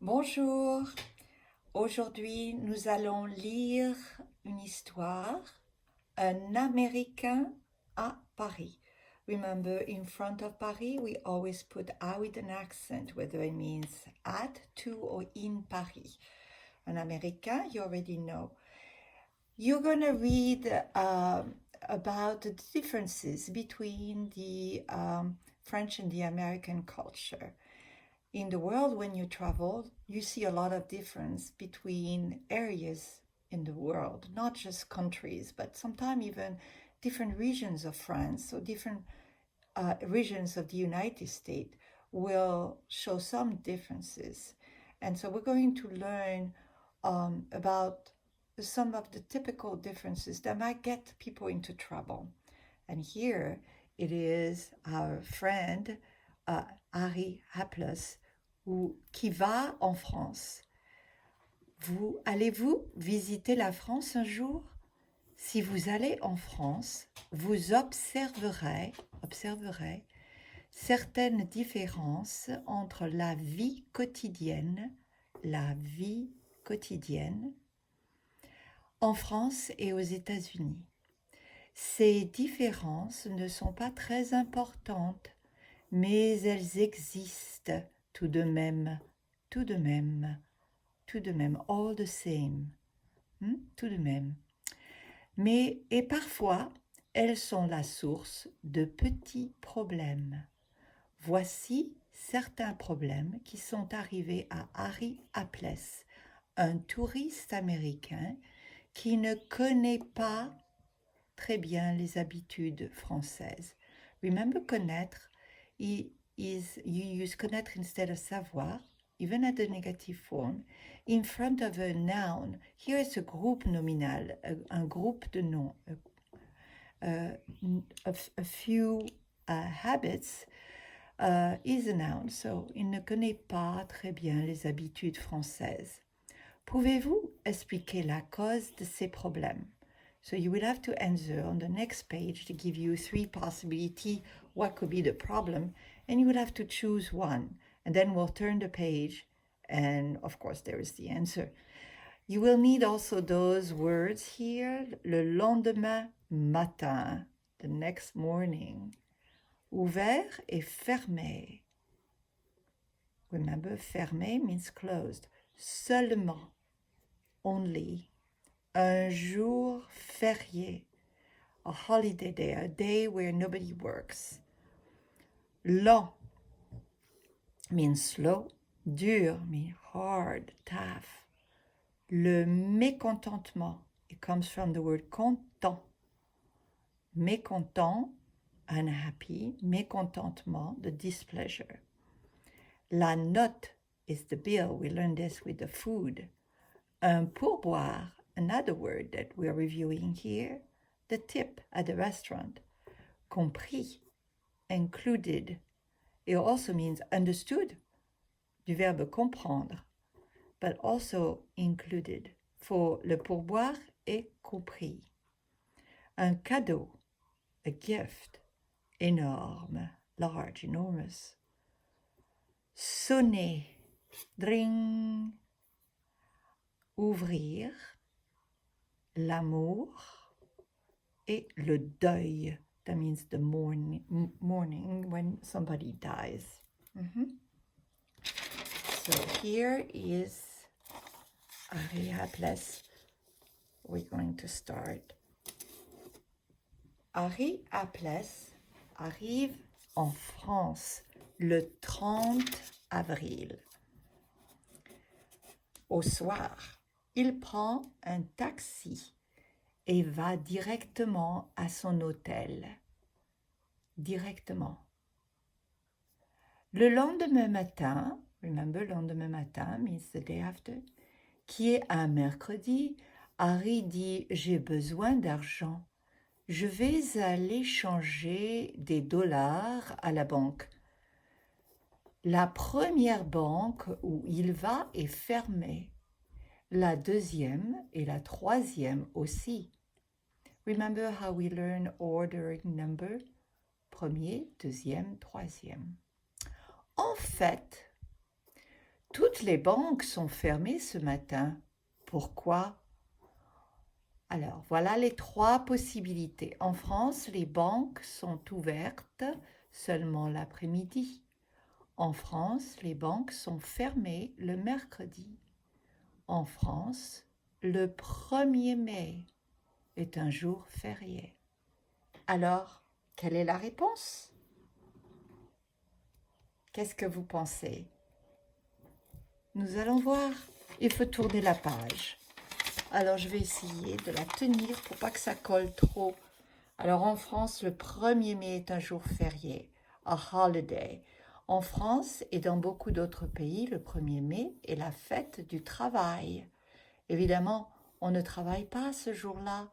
Bonjour, aujourd'hui nous allons lire une histoire, un Américain à Paris. Remember, in front of Paris, we always put "à" with an accent, whether it means at, to, or in Paris. An Américain, you already know. You're going to read about the differences between the French and the American culture. In the world, when you travel, you see a lot of difference between areas in the world, not just countries, but sometimes even different regions of France or different regions of the United States will show some differences. And so we're going to learn about some of the typical differences that might get people into trouble. And here it is our friend Harry Hapless qui va en France. Allez-vous visiter la France un jour? Si vous allez en France, vous observerez certaines différences entre la vie quotidienne en France et aux États-Unis. Ces différences ne sont pas très importantes, mais elles existent tout de même, all the same, tout de même. Et parfois, elles sont la source de petits problèmes. Voici certains problèmes qui sont arrivés à Harry Hapless, un touriste américain qui ne connaît pas très bien les habitudes françaises. Remember, connaître, you use connaître instead of savoir, even at the negative form, in front of a noun. Here is a groupe nominal, un groupe de noms, a few habits is a noun. So, il ne connaît pas très bien les habitudes françaises. Pouvez-vous expliquer la cause de ces problèmes? So you will have to answer on the next page to give you 3 possibilities what could be the problem, and you will have to choose one, and then we'll turn the page, and of course there is the answer. You will need also those words here, le lendemain matin, the next morning, ouvert et fermé. Remember, fermé means closed, seulement, only. Un jour férié, a holiday day, a day where nobody works. Lent means slow, dur means hard, tough. Le mécontentement, it comes from the word content. Mécontent, unhappy, mécontentement, the displeasure. La note is the bill, we learned this with the food. Un pourboire, another word that we're reviewing here, the tip at the restaurant. Compris, included. It also means understood, du verbe comprendre, but also included. For le pourboire est compris. Un cadeau, a gift, énorme, large, enormous. Sonner, dring. Ouvrir, l'amour, et le deuil. That means the mourning when somebody dies. So here is Harry Hapless. We're going to start. Harry Hapless arrive en France le 30 avril. Au soir, il prend un taxi et va directement à son hôtel. Directement. Le lendemain matin, remember, lendemain matin means the day after, qui est un mercredi, Harry dit « J'ai besoin d'argent. Je vais aller changer des dollars à la banque. » La première banque où il va est fermée. La deuxième et la troisième aussi. Remember how we learn ordering number? Premier, deuxième, troisième. En fait, Toutes les banques sont fermées ce matin. Pourquoi? Alors, voilà les trois possibilités. En France, les banques sont ouvertes seulement l'après-midi. En France, les banques sont fermées le mercredi. En France, le 1er mai est un jour férié. Alors, quelle est la réponse? Qu'est-ce que vous pensez? Nous allons voir. Il faut tourner la page. Alors, je vais essayer de la tenir pour pas que ça colle trop. Alors, en France, le 1er mai est un jour férié, a holiday. En France et dans beaucoup d'autres pays, le 1er mai est la fête du travail. Évidemment, on ne travaille pas ce jour-là.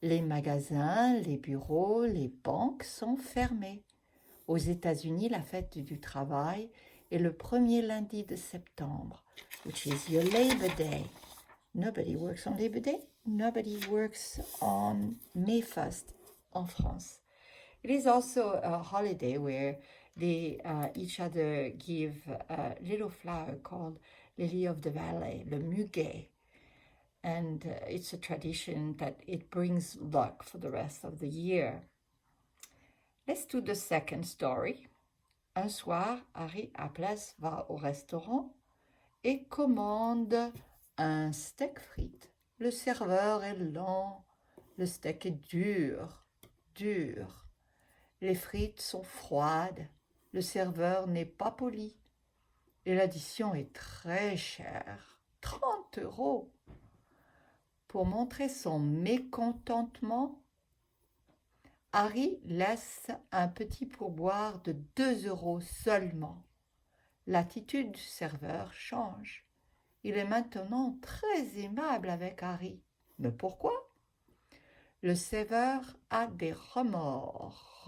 Les magasins, les bureaux, les banques sont fermés. Aux États-Unis, la fête du travail est le 1er lundi de septembre, which is your Labor Day. Nobody works on Labor Day. Nobody works on May 1st en France. It is also a holiday where they each other give a little flower called lily of the valley, le muguet. And it's a tradition that it brings luck for the rest of the year. Let's do the second story. Un soir, Harry Apples va au restaurant et commande un steak frites. Le serveur est lent, le steak est dur, dur. Les frites sont froides, le serveur n'est pas poli et l'addition est très chère, 30 €. Pour montrer son mécontentement, Harry laisse un petit pourboire de 2 € seulement. L'attitude du serveur change. Il est maintenant très aimable avec Harry. Mais pourquoi? Le serveur a des remords.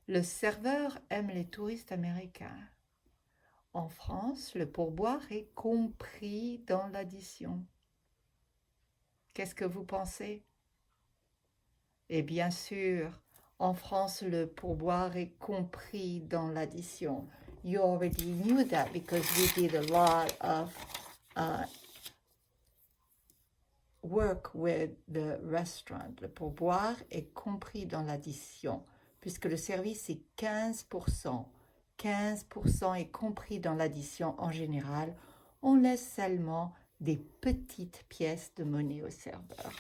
Le serveur aime les touristes américains. En France, le pourboire est compris dans l'addition. Qu'est-ce que vous pensez? Et bien sûr, en France, le pourboire est compris dans l'addition. You already knew that because we did a lot of work with the restaurant. Le pourboire est compris dans l'addition puisque le service est 15%. 15% est compris dans l'addition en général. On laisse seulement des petites pièces de monnaie au serveur.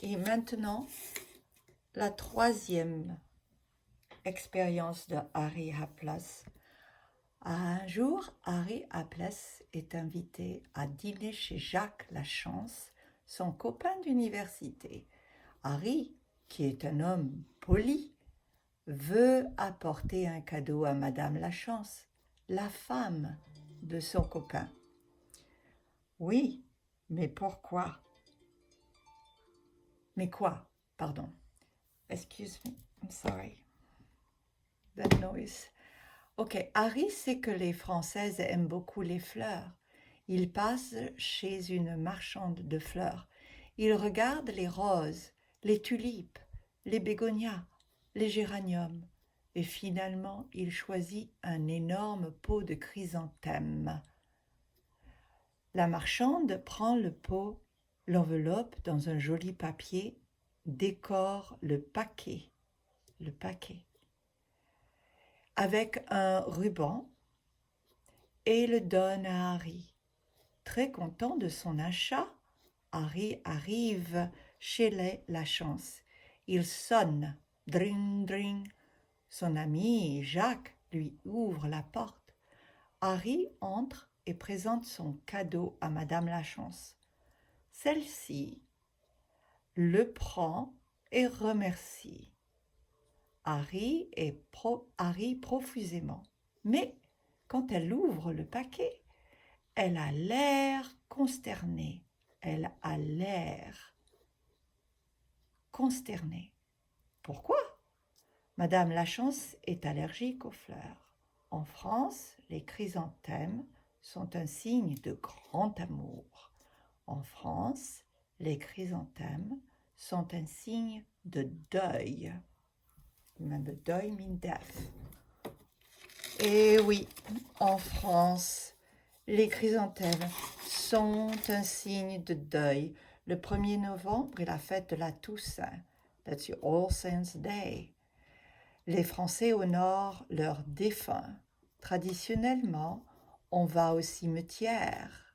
Et maintenant, la troisième expérience de Harry Apples. Un jour, Harry Apples est invité à dîner chez Jacques Lachance, son copain d'université. Harry, qui est un homme poli, veut apporter un cadeau à Madame Lachance, la femme de son copain. Oui, mais pourquoi? Mais quoi? Pardon. Excuse me, I'm sorry. That noise. Ok, Harry sait que les Françaises aiment beaucoup les fleurs. Il passe chez une marchande de fleurs. Il regarde les roses, les tulipes, les bégonias, les géraniums. Et finalement, il choisit un énorme pot de chrysanthèmes. La marchande prend le pot, l'enveloppe dans un joli papier, décore le paquet avec un ruban et le donne à Harry. Très content de son achat, Harry arrive chez les Lachance. Il sonne, dring, dring. Son ami Jacques lui ouvre la porte. Harry entre et présente son cadeau à Madame Lachance. Celle-ci le prend et remercie Harry profusément. Mais quand elle ouvre le paquet, elle a l'air consternée. Pourquoi? Madame Lachance est allergique aux fleurs. En France, les chrysanthèmes sont un signe de grand amour. En France, les chrysanthèmes sont un signe de deuil. Remember, deuil means death. Et oui, en France, les chrysanthèmes sont un signe de deuil. Le 1er novembre est la fête de la Toussaint. That's your All Saints Day. Les Français honorent leurs défunts. Traditionnellement, on va au cimetière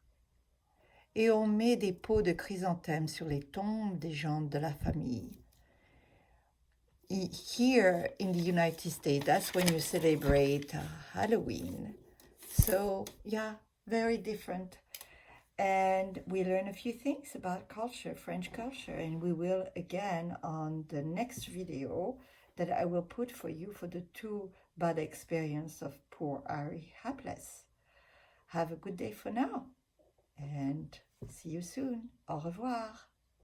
et on met des pots de chrysanthèmes sur les tombes des gens de la famille. Here in the United States, that's when you celebrate Halloween. So, yeah, very different. And we learn a few things about culture, French culture, and we will again on the next video that I will put for you for the 2 bad experience of poor Ari Hapless. Have a good day for now, and see you soon. Au revoir.